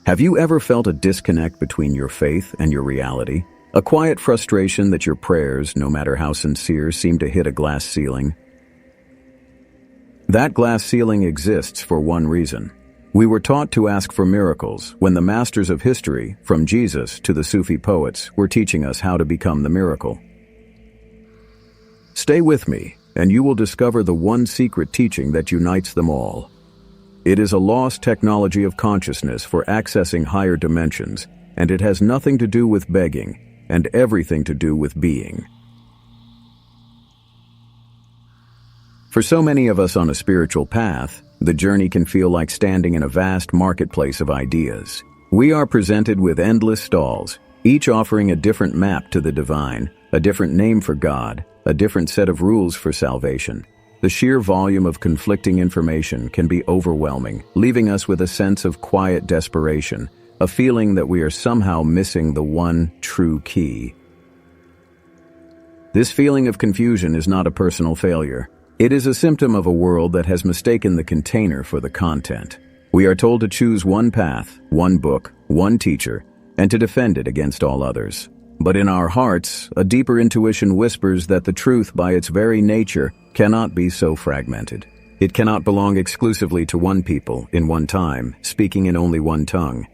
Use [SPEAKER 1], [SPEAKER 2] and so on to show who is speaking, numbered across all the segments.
[SPEAKER 1] Have you ever felt a disconnect between your faith and your reality? A quiet frustration that your prayers, no matter how sincere, seem to hit a glass ceiling? That glass ceiling exists for one reason. We were taught to ask for miracles when the masters of history, from Jesus to the Sufi poets, were teaching us how to become the miracle. Stay with me, and you will discover the one secret teaching that unites them all. It is a lost technology of consciousness for accessing higher dimensions, and it has nothing to do with begging, and everything to do with being. For so many of us on a spiritual path, the journey can feel like standing in a vast marketplace of ideas. We are presented with endless stalls, each offering a different map to the divine, a different name for God, a different set of rules for salvation. The sheer volume of conflicting information can be overwhelming, leaving us with a sense of quiet desperation, a feeling that we are somehow missing the one true key. This feeling of confusion is not a personal failure. It is a symptom of a world that has mistaken the container for the content. We are told to choose one path, one book, one teacher, and to defend it against all others. But in our hearts, a deeper intuition whispers that the truth by its very nature cannot be so fragmented. It cannot belong exclusively to one people, in one time, speaking in only one tongue.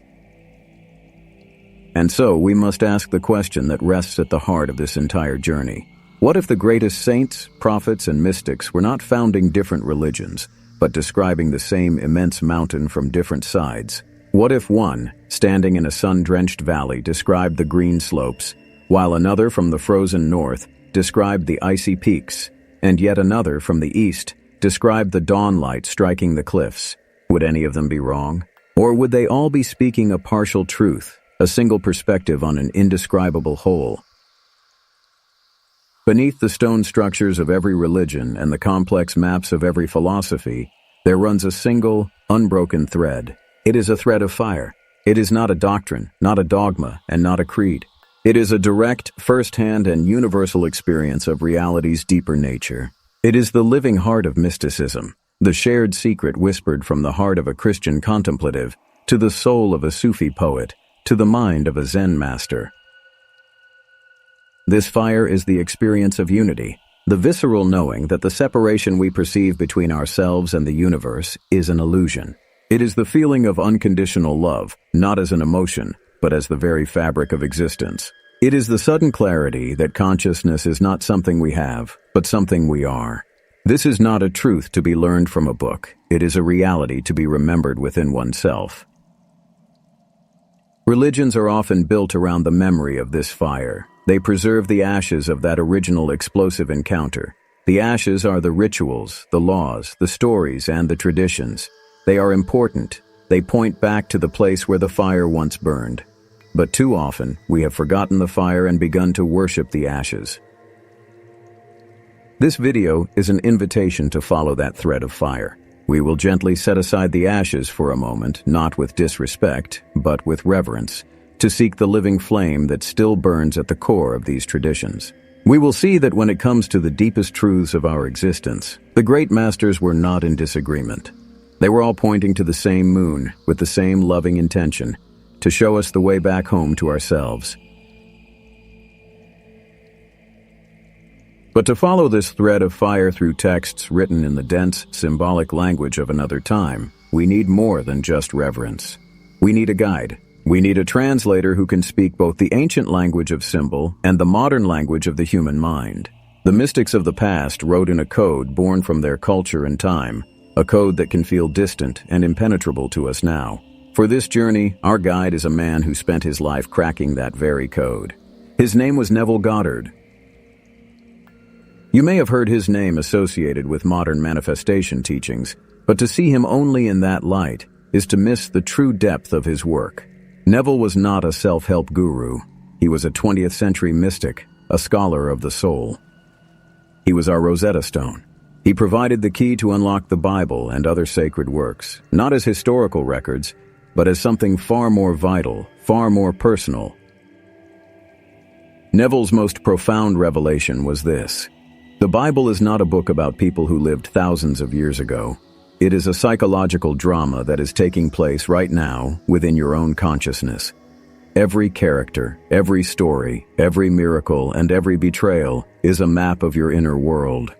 [SPEAKER 1] And so we must ask the question that rests at the heart of this entire journey. What if the greatest saints, prophets, and mystics were not founding different religions, but describing the same immense mountain from different sides? What if one, standing in a sun-drenched valley, described the green slopes, while another from the frozen north described the icy peaks, and yet another from the east described the dawn light striking the cliffs? Would any of them be wrong? Or would they all be speaking a partial truth, a single perspective on an indescribable whole? Beneath the stone structures of every religion and the complex maps of every philosophy, there runs a single, unbroken thread. It is a thread of fire. It is not a doctrine, not a dogma, and not a creed. It is a direct, first-hand, and universal experience of reality's deeper nature. It is the living heart of mysticism, the shared secret whispered from the heart of a Christian contemplative, to the soul of a Sufi poet, to the mind of a Zen master. This fire is the experience of unity, the visceral knowing that the separation we perceive between ourselves and the universe is an illusion. It is the feeling of unconditional love, not as an emotion, but as the very fabric of existence. It is the sudden clarity that consciousness is not something we have, but something we are. This is not a truth to be learned from a book. It is a reality to be remembered within oneself. Religions are often built around the memory of this fire. They preserve the ashes of that original explosive encounter. The ashes are the rituals, the laws, the stories, and the traditions. They are important. They point back to the place where the fire once burned. But too often, we have forgotten the fire and begun to worship the ashes. This video is an invitation to follow that thread of fire. We will gently set aside the ashes for a moment, not with disrespect, but with reverence, to seek the living flame that still burns at the core of these traditions. We will see that when it comes to the deepest truths of our existence, the great masters were not in disagreement. They were all pointing to the same moon, with the same loving intention, to show us the way back home to ourselves. But to follow this thread of fire through texts written in the dense, symbolic language of another time, we need more than just reverence. We need a guide. We need a translator who can speak both the ancient language of symbol and the modern language of the human mind. The mystics of the past wrote in a code born from their culture and time, a code that can feel distant and impenetrable to us now. For this journey, our guide is a man who spent his life cracking that very code. His name was Neville Goddard. You may have heard his name associated with modern manifestation teachings, but to see him only in that light is to miss the true depth of his work. Neville was not a self-help guru. He was a 20th century mystic, a scholar of the soul. He was our Rosetta Stone. He provided the key to unlock the Bible and other sacred works, not as historical records, but as something far more vital, far more personal. Neville's most profound revelation was this: the Bible is not a book about people who lived thousands of years ago. It is a psychological drama that is taking place right now within your own consciousness. Every character, every story, every miracle, and every betrayal is a map of your inner world.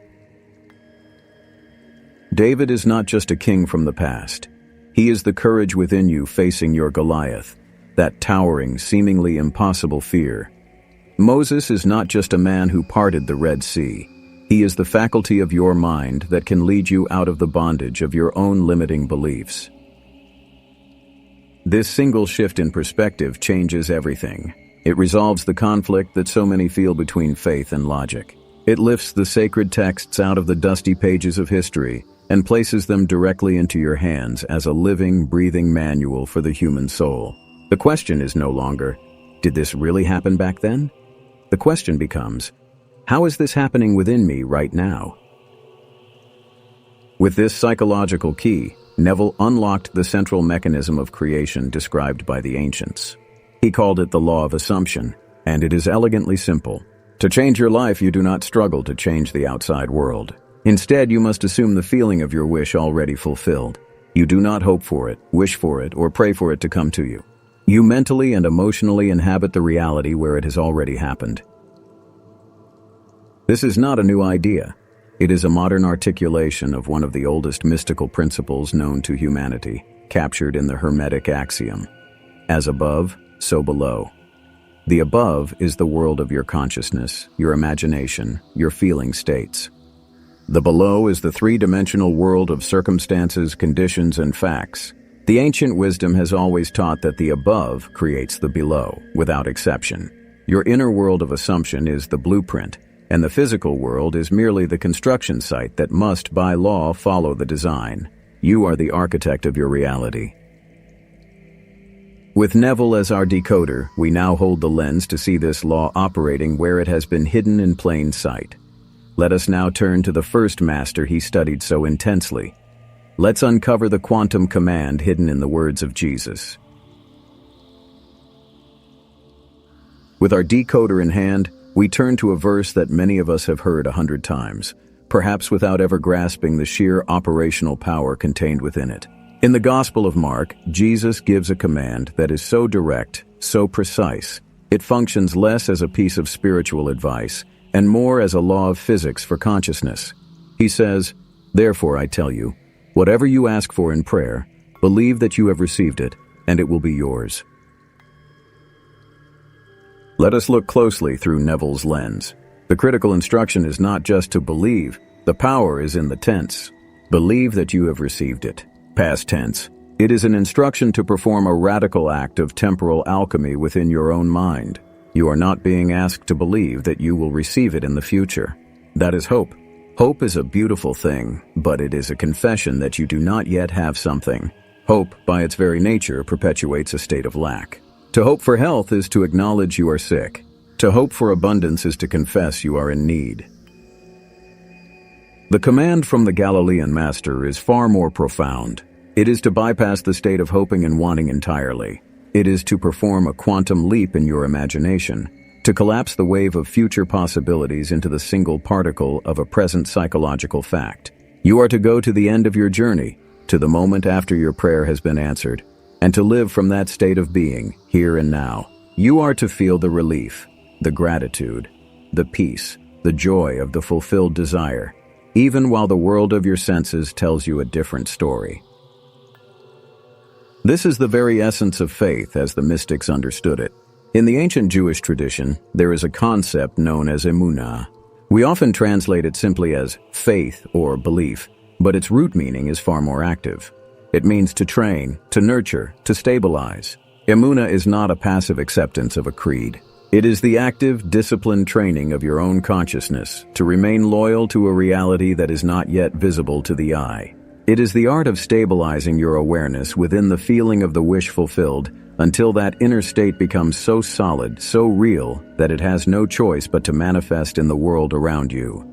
[SPEAKER 1] David is not just a king from the past. He is the courage within you facing your Goliath, that towering, seemingly impossible fear. Moses is not just a man who parted the Red Sea. He is the faculty of your mind that can lead you out of the bondage of your own limiting beliefs. This single shift in perspective changes everything. It resolves the conflict that so many feel between faith and logic. It lifts the sacred texts out of the dusty pages of history and places them directly into your hands as a living, breathing manual for the human soul. The question is no longer, did this really happen back then? The question becomes, how is this happening within me right now? With this psychological key, Neville unlocked the central mechanism of creation described by the ancients. He called it the law of assumption, and it is elegantly simple. To change your life, you do not struggle to change the outside world. Instead, you must assume the feeling of your wish already fulfilled. You do not hope for it, wish for it, or pray for it to come to you. You mentally and emotionally inhabit the reality where it has already happened. This is not a new idea. It is a modern articulation of one of the oldest mystical principles known to humanity, captured in the Hermetic axiom, as above, so below. The above is the world of your consciousness, your imagination, your feeling states. The below is the three-dimensional world of circumstances, conditions, and facts. The ancient wisdom has always taught that the above creates the below, without exception. Your inner world of assumption is the blueprint, and the physical world is merely the construction site that must, by law, follow the design. You are the architect of your reality. With Neville as our decoder, we now hold the lens to see this law operating where it has been hidden in plain sight. Let us now turn to the first master he studied so intensely. Let's uncover the quantum command hidden in the words of Jesus. With our decoder in hand, we turn to a verse that many of us have heard 100 times, perhaps without ever grasping the sheer operational power contained within it. In the Gospel of Mark, Jesus gives a command that is so direct, so precise, it functions less as a piece of spiritual advice and more as a law of physics for consciousness. He says, "Therefore I tell you, whatever you ask for in prayer, believe that you have received it, and it will be yours." Let us look closely through Neville's lens. The critical instruction is not just to believe, the power is in the tense. Believe that you have received it. Past tense. It is an instruction to perform a radical act of temporal alchemy within your own mind. You are not being asked to believe that you will receive it in the future. That is hope. Hope is a beautiful thing, but it is a confession that you do not yet have something. Hope, by its very nature, perpetuates a state of lack. To hope for health is to acknowledge you are sick. To hope for abundance is to confess you are in need. The command from the Galilean master is far more profound. It is to bypass the state of hoping and wanting entirely. It is to perform a quantum leap in your imagination, to collapse the wave of future possibilities into the single particle of a present psychological fact. You are to go to the end of your journey, to the moment after your prayer has been answered, and to live from that state of being, here and now. You are to feel the relief, the gratitude, the peace, the joy of the fulfilled desire, even while the world of your senses tells you a different story. This is the very essence of faith as the mystics understood it. In the ancient Jewish tradition, there is a concept known as emunah. We often translate it simply as faith or belief, but its root meaning is far more active. It means to train, to nurture, to stabilize. Emunah is not a passive acceptance of a creed. It is the active, disciplined training of your own consciousness to remain loyal to a reality that is not yet visible to the eye. It is the art of stabilizing your awareness within the feeling of the wish fulfilled until that inner state becomes so solid, so real, that it has no choice but to manifest in the world around you.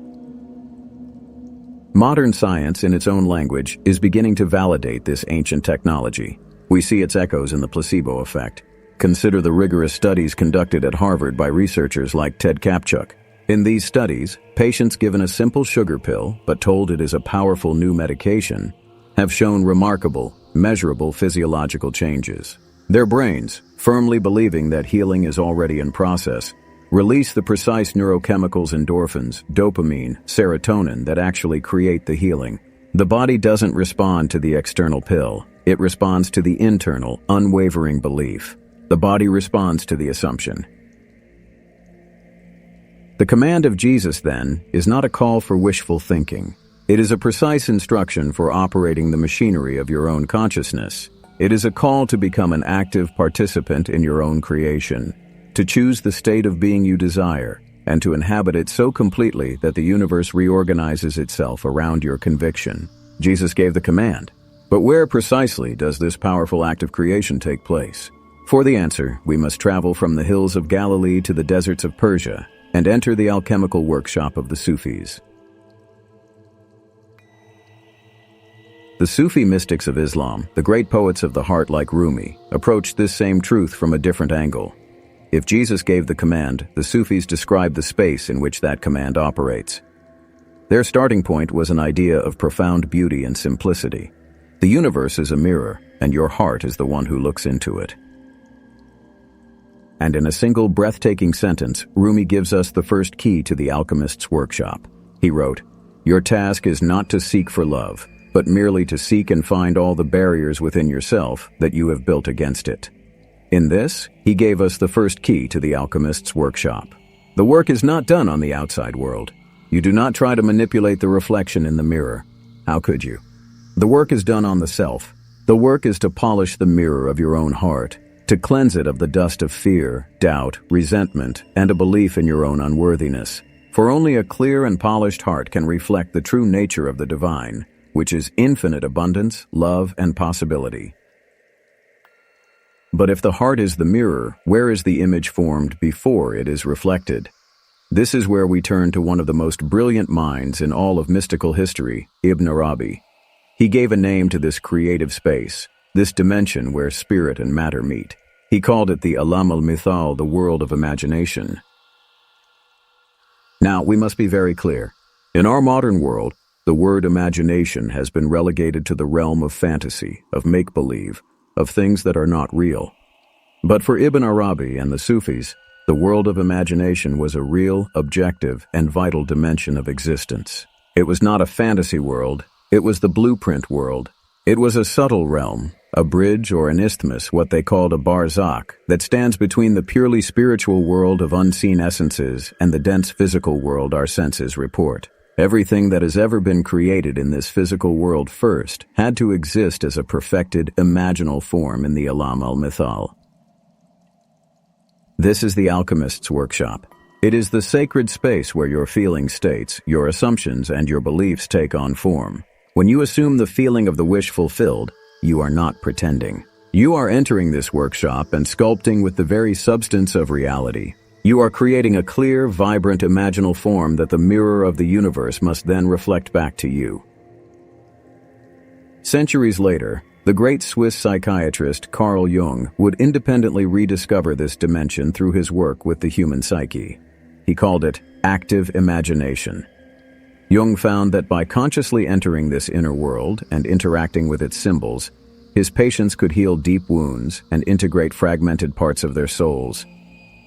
[SPEAKER 1] Modern science, in its own language, is beginning to validate this ancient technology. We see its echoes in the placebo effect. Consider the rigorous studies conducted at Harvard by researchers like Ted Kapchuk. In these studies, patients given a simple sugar pill, but told it is a powerful new medication, have shown remarkable, measurable physiological changes. Their brains, firmly believing that healing is already in process, release the precise neurochemicals endorphins, dopamine, serotonin that actually create the healing. The body doesn't respond to the external pill. It responds to the internal, unwavering belief. The body responds to the assumption. The command of Jesus, then, is not a call for wishful thinking. It is a precise instruction for operating the machinery of your own consciousness. It is a call to become an active participant in your own creation, to choose the state of being you desire, and to inhabit it so completely that the universe reorganizes itself around your conviction. Jesus gave the command. But where precisely does this powerful act of creation take place? For the answer, we must travel from the hills of Galilee to the deserts of Persia and enter the alchemical workshop of the Sufis. The Sufi mystics of Islam, the great poets of the heart like Rumi, approached this same truth from a different angle. If Jesus gave the command, the Sufis described the space in which that command operates. Their starting point was an idea of profound beauty and simplicity. The universe is a mirror, and your heart is the one who looks into it. And in a single breathtaking sentence, Rumi gives us the first key to the alchemist's workshop. He wrote, "Your task is not to seek for love, but merely to seek and find all the barriers within yourself that you have built against it." In this, he gave us the first key to the alchemist's workshop. The work is not done on the outside world. You do not try to manipulate the reflection in the mirror. How could you? The work is done on the self. The work is to polish the mirror of your own heart, to cleanse it of the dust of fear, doubt, resentment, and a belief in your own unworthiness. For only a clear and polished heart can reflect the true nature of the divine, which is infinite abundance, love, and possibility. But if the heart is the mirror, where is the image formed before it is reflected? This is where we turn to one of the most brilliant minds in all of mystical history, Ibn Arabi. He gave a name to this creative space, this dimension where spirit and matter meet. He called it the Alam al-Mithal, the world of imagination. Now, we must be very clear. In our modern world, the word imagination has been relegated to the realm of fantasy, of make-believe, of things that are not real. But for Ibn Arabi and the Sufis, the world of imagination was a real, objective, and vital dimension of existence. It was not a fantasy world, it was the blueprint world. It was a subtle realm, a bridge or an isthmus, what they called a barzakh, that stands between the purely spiritual world of unseen essences and the dense physical world our senses report. Everything that has ever been created in this physical world first had to exist as a perfected, imaginal form in the Alam al-Mithal. This is the alchemist's workshop. It is the sacred space where your feeling states, your assumptions, and your beliefs take on form. When you assume the feeling of the wish fulfilled, you are not pretending. You are entering this workshop and sculpting with the very substance of reality. You are creating a clear, vibrant, imaginal form that the mirror of the universe must then reflect back to you. Centuries later, the great Swiss psychiatrist Carl Jung would independently rediscover this dimension through his work with the human psyche. He called it active imagination. Jung found that by consciously entering this inner world and interacting with its symbols, his patients could heal deep wounds and integrate fragmented parts of their souls.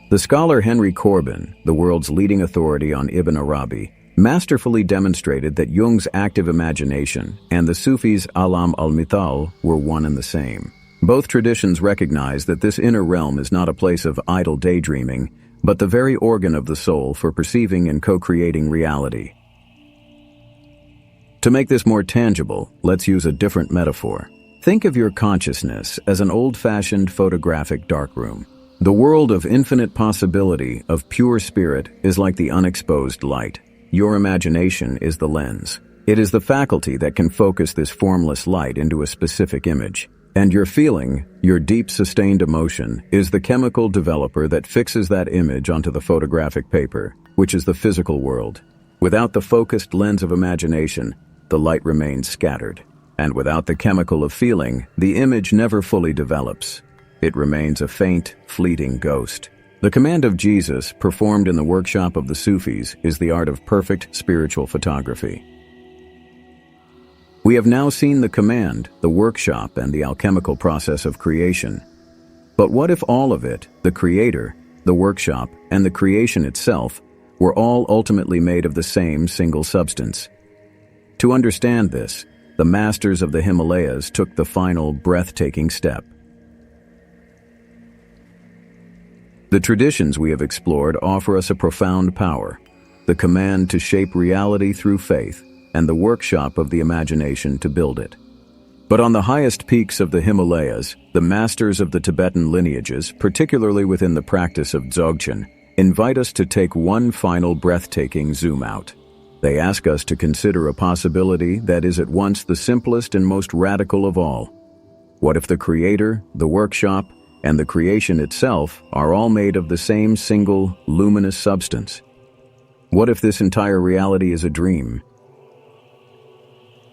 [SPEAKER 1] The scholar Henry Corbin, the world's leading authority on Ibn Arabi, masterfully demonstrated that Jung's active imagination and the Sufis' Alam al-Mithal were one and the same. Both traditions recognize that this inner realm is not a place of idle daydreaming, but the very organ of the soul for perceiving and co-creating reality. To make this more tangible, let's use a different metaphor. Think of your consciousness as an old-fashioned photographic darkroom. The world of infinite possibility, of pure spirit, is like the unexposed light. Your imagination is the lens. It is the faculty that can focus this formless light into a specific image. And your feeling, your deep sustained emotion, is the chemical developer that fixes that image onto the photographic paper, which is the physical world. Without the focused lens of imagination, the light remains scattered. And without the chemical of feeling, the image never fully develops. It remains a faint, fleeting ghost. The command of Jesus, performed in the workshop of the Sufis, is the art of perfect spiritual photography. We have now seen the command, the workshop, and the alchemical process of creation. But what if all of it, the creator, the workshop, and the creation itself, were all ultimately made of the same single substance? To understand this, the masters of the Himalayas took the final, breathtaking step. The traditions we have explored offer us a profound power, the command to shape reality through faith, and the workshop of the imagination to build it. But on the highest peaks of the Himalayas, the masters of the Tibetan lineages, particularly within the practice of Dzogchen, invite us to take one final breathtaking zoom out. They ask us to consider a possibility that is at once the simplest and most radical of all. What if the creator, the workshop, and the creation itself are all made of the same single, luminous substance? What if this entire reality is a dream?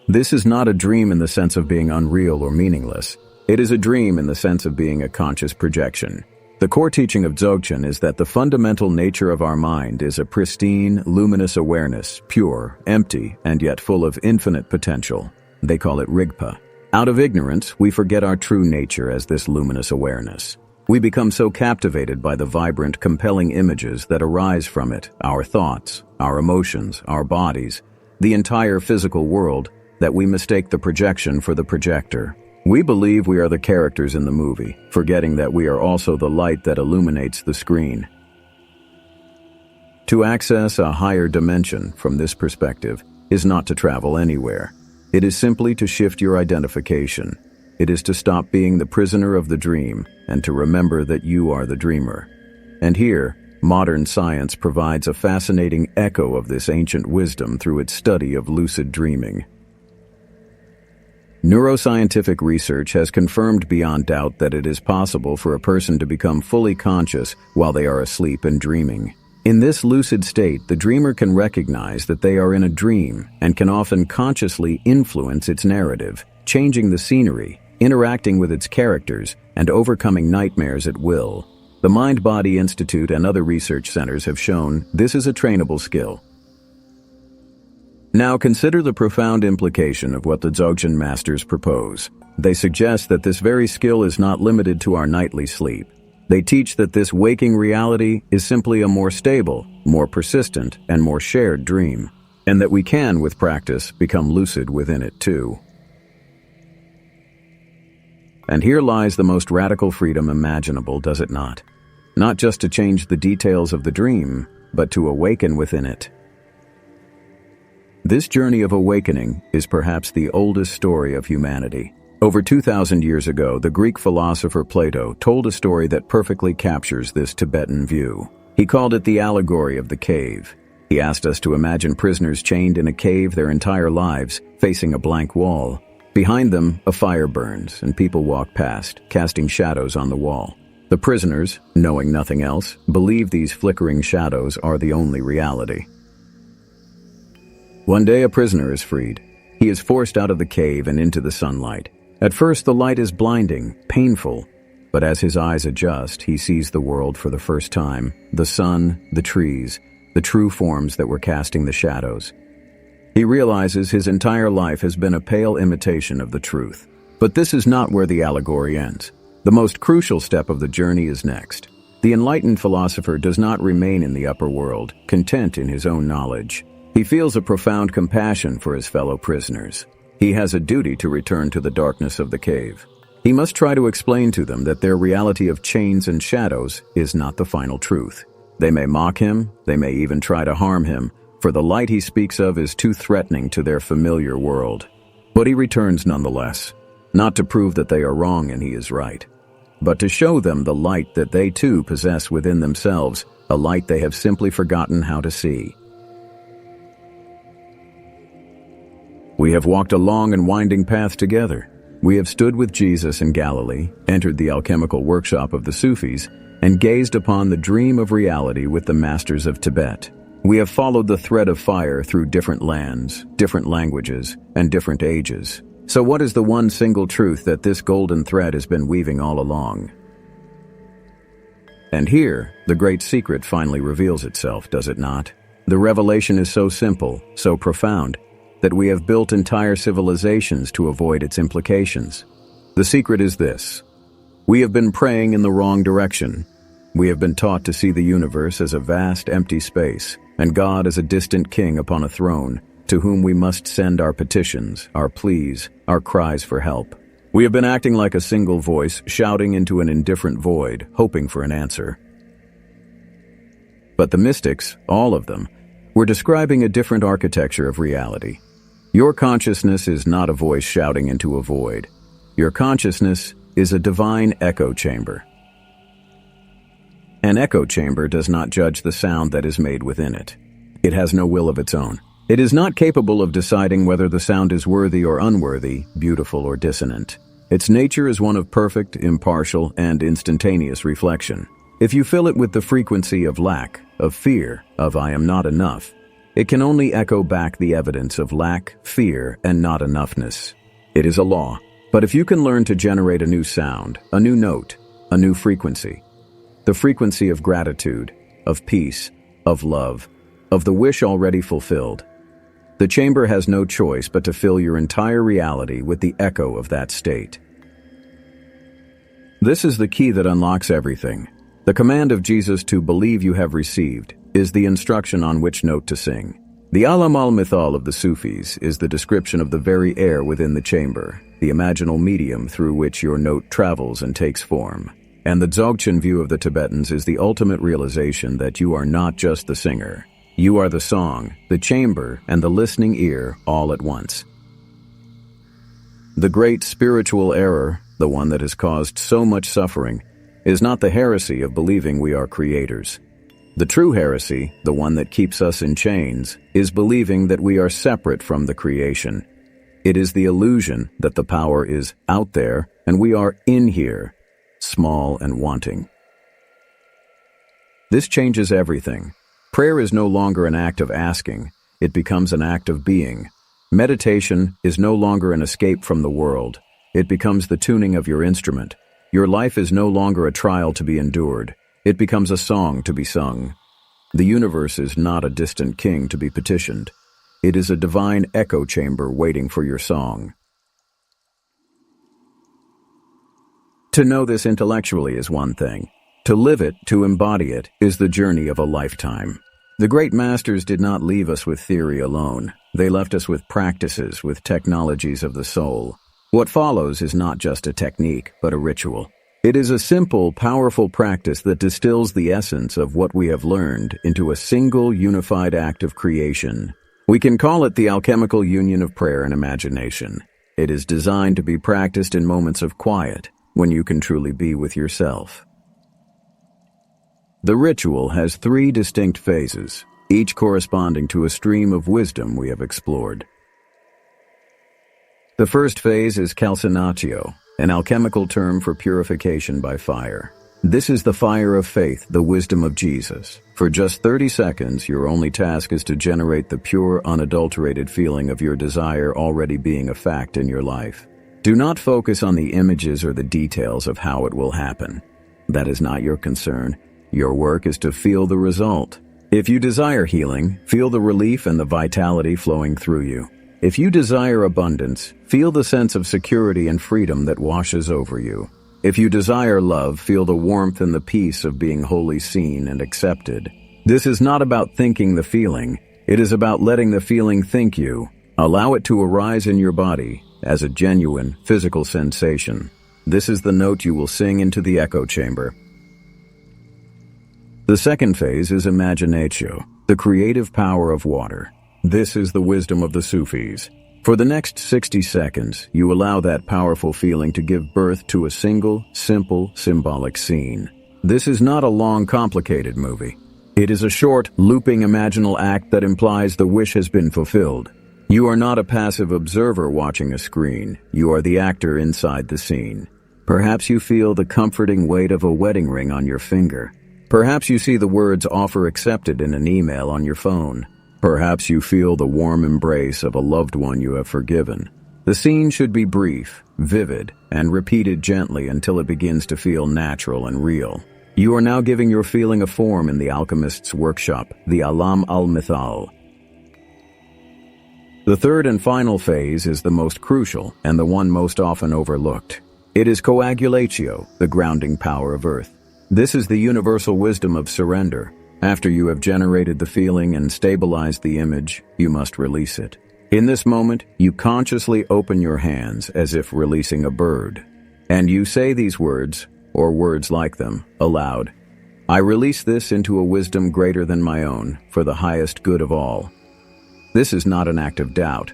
[SPEAKER 1] This is not a dream in the sense of being unreal or meaningless. It is a dream in the sense of being a conscious projection. The core teaching of Dzogchen is that the fundamental nature of our mind is a pristine, luminous awareness, pure, empty, and yet full of infinite potential. They call it Rigpa. Out of ignorance, we forget our true nature as this luminous awareness. We become so captivated by the vibrant, compelling images that arise from it, our thoughts, our emotions, our bodies, the entire physical world, that we mistake the projection for the projector. We believe we are the characters in the movie, forgetting that we are also the light that illuminates the screen. To access a higher dimension from this perspective is not to travel anywhere. It is simply to shift your identification. It is to stop being the prisoner of the dream and to remember that you are the dreamer. And here, modern science provides a fascinating echo of this ancient wisdom through its study of lucid dreaming. Neuroscientific research has confirmed beyond doubt that it is possible for a person to become fully conscious while they are asleep and dreaming. In this lucid state, the dreamer can recognize that they are in a dream and can often consciously influence its narrative, changing the scenery, interacting with its characters, and overcoming nightmares at will. The Mind-Body Institute and other research centers have shown this is a trainable skill. Now consider the profound implication of what the Dzogchen masters propose. They suggest that this very skill is not limited to our nightly sleep. They teach that this waking reality is simply a more stable, more persistent, and more shared dream, and that we can, with practice, become lucid within it too. And here lies the most radical freedom imaginable, does it not? Not just to change the details of the dream, but to awaken within it. This journey of awakening is perhaps the oldest story of humanity. Over 2,000 years ago, the Greek philosopher Plato told a story that perfectly captures this Tibetan view. He called it the allegory of the cave. He asked us to imagine prisoners chained in a cave their entire lives, facing a blank wall. Behind them, a fire burns, and people walk past, casting shadows on the wall. The prisoners, knowing nothing else, believe these flickering shadows are the only reality. One day a prisoner is freed. He is forced out of the cave and into the sunlight. At first the light is blinding, painful, but as his eyes adjust, he sees the world for the first time, the sun, the trees, the true forms that were casting the shadows. He realizes his entire life has been a pale imitation of the truth. But this is not where the allegory ends. The most crucial step of the journey is next. The enlightened philosopher does not remain in the upper world, content in his own knowledge. He feels a profound compassion for his fellow prisoners. He has a duty to return to the darkness of the cave. He must try to explain to them that their reality of chains and shadows is not the final truth. They may mock him, they may even try to harm him, for the light he speaks of is too threatening to their familiar world. But he returns nonetheless, not to prove that they are wrong and he is right, but to show them the light that they too possess within themselves, a light they have simply forgotten how to see. We have walked a long and winding path together. We have stood with Jesus in Galilee, entered the alchemical workshop of the Sufis, and gazed upon the dream of reality with the masters of Tibet. We have followed the thread of fire through different lands, different languages, and different ages. So what is the one single truth that this golden thread has been weaving all along? And here, the great secret finally reveals itself, does it not? The revelation is so simple, so profound, that we have built entire civilizations to avoid its implications. The secret is this: we have been praying in the wrong direction. We have been taught to see the universe as a vast, empty space, and God as a distant king upon a throne, to whom we must send our petitions, our pleas, our cries for help. We have been acting like a single voice, shouting into an indifferent void, hoping for an answer. But the mystics, all of them, were describing a different architecture of reality. Your consciousness is not a voice shouting into a void. Your consciousness is a divine echo chamber. An echo chamber does not judge the sound that is made within it. It has no will of its own. It is not capable of deciding whether the sound is worthy or unworthy, beautiful or dissonant. Its nature is one of perfect, impartial, and instantaneous reflection. If you fill it with the frequency of lack, of fear, of I am not enough, it can only echo back the evidence of lack, fear, and not enoughness. It is a law. But if you can learn to generate a new sound, a new note, a new frequency, the frequency of gratitude, of peace, of love, of the wish already fulfilled, the chamber has no choice but to fill your entire reality with the echo of that state. This is the key that unlocks everything. The command of Jesus to believe you have received is the instruction on which note to sing. The Alchemical of the Sufis is the description of the very air within the chamber, the imaginal medium through which your note travels and takes form. And the Dzogchen view of the Tibetans is the ultimate realization that you are not just the singer. You are the song, the chamber, and the listening ear all at once. The great spiritual error, the one that has caused so much suffering, is not the heresy of believing we are creators. The true heresy, the one that keeps us in chains, is believing that we are separate from the creation. It is the illusion that the power is out there and we are in here, small and wanting. This changes everything. Prayer is no longer an act of asking, it becomes an act of being. Meditation is no longer an escape from the world, it becomes the tuning of your instrument. Your life is no longer a trial to be endured, it becomes a song to be sung. The universe is not a distant king to be petitioned. It is a divine echo chamber waiting for your song. To know this intellectually is one thing. To live it, to embody it, is the journey of a lifetime. The great masters did not leave us with theory alone. They left us with practices, with technologies of the soul. What follows is not just a technique, but a ritual. It is a simple, powerful practice that distills the essence of what we have learned into a single, unified act of creation. We can call it the alchemical union of prayer and imagination. It is designed to be practiced in moments of quiet, when you can truly be with yourself. The ritual has 3 distinct phases, each corresponding to a stream of wisdom we have explored. The first phase is calcinatio, an alchemical term for purification by fire. This is the fire of faith, the wisdom of Jesus. For just 30 seconds, your only task is to generate the pure, unadulterated feeling of your desire already being a fact in your life. Do not focus on the images or the details of how it will happen. That is not your concern. Your work is to feel the result. If you desire healing, feel the relief and the vitality flowing through you. If you desire abundance, feel the sense of security and freedom that washes over you. If you desire love, feel the warmth and the peace of being wholly seen and accepted. This is not about thinking the feeling. It is about letting the feeling think you. Allow it to arise in your body as a genuine physical sensation. This is the note you will sing into the echo chamber. The second phase is imaginatio, the creative power of water. This is the wisdom of the Sufis. For the next 60 seconds, you allow that powerful feeling to give birth to a single, simple, symbolic scene. This is not a long, complicated movie. It is a short, looping imaginal act that implies the wish has been fulfilled. You are not a passive observer watching a screen. You are the actor inside the scene. Perhaps you feel the comforting weight of a wedding ring on your finger. Perhaps you see the words "offer accepted" in an email on your phone. Perhaps you feel the warm embrace of a loved one you have forgiven. The scene should be brief, vivid, and repeated gently until it begins to feel natural and real. You are now giving your feeling a form in the Alchemist's workshop, the Alam al-Mithal. The third and final phase is the most crucial and the one most often overlooked. It is coagulatio, the grounding power of earth. This is the universal wisdom of surrender. After you have generated the feeling and stabilized the image, you must release it. In this moment, you consciously open your hands as if releasing a bird. And you say these words, or words like them, aloud. I release this into a wisdom greater than my own, for the highest good of all. This is not an act of doubt.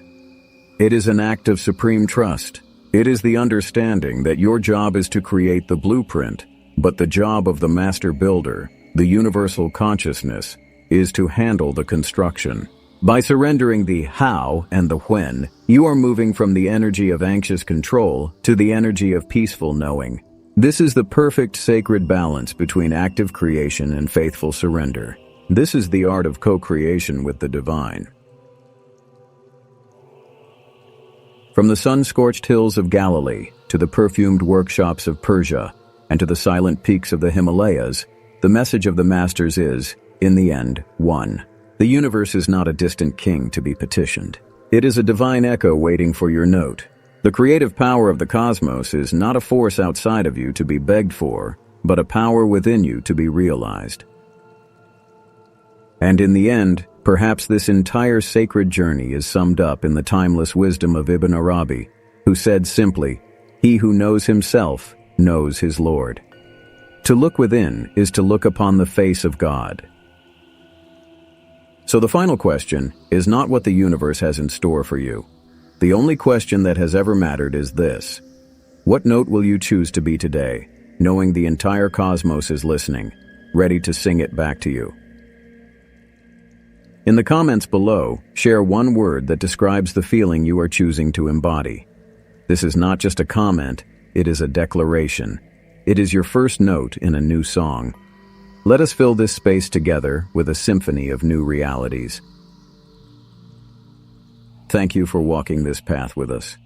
[SPEAKER 1] It is an act of supreme trust. It is the understanding that your job is to create the blueprint, but the job of the master builder, the universal consciousness, is to handle the construction. By surrendering the how and the when, you are moving from the energy of anxious control to the energy of peaceful knowing. This is the perfect sacred balance between active creation and faithful surrender. This is the art of co-creation with the divine. From the sun-scorched hills of Galilee to the perfumed workshops of Persia and to the silent peaks of the Himalayas, the message of the masters is, in the end, one. The universe is not a distant king to be petitioned. It is a divine echo waiting for your note. The creative power of the cosmos is not a force outside of you to be begged for, but a power within you to be realized. And in the end, perhaps this entire sacred journey is summed up in the timeless wisdom of Ibn Arabi, who said simply, "He who knows himself knows his Lord." To look within is to look upon the face of God. So the final question is not what the universe has in store for you. The only question that has ever mattered is this: what note will you choose to be today, knowing the entire cosmos is listening, ready to sing it back to you? In the comments below, share one word that describes the feeling you are choosing to embody. This is not just a comment, it is a declaration. It is your first note in a new song. Let us fill this space together with a symphony of new realities. Thank you for walking this path with us.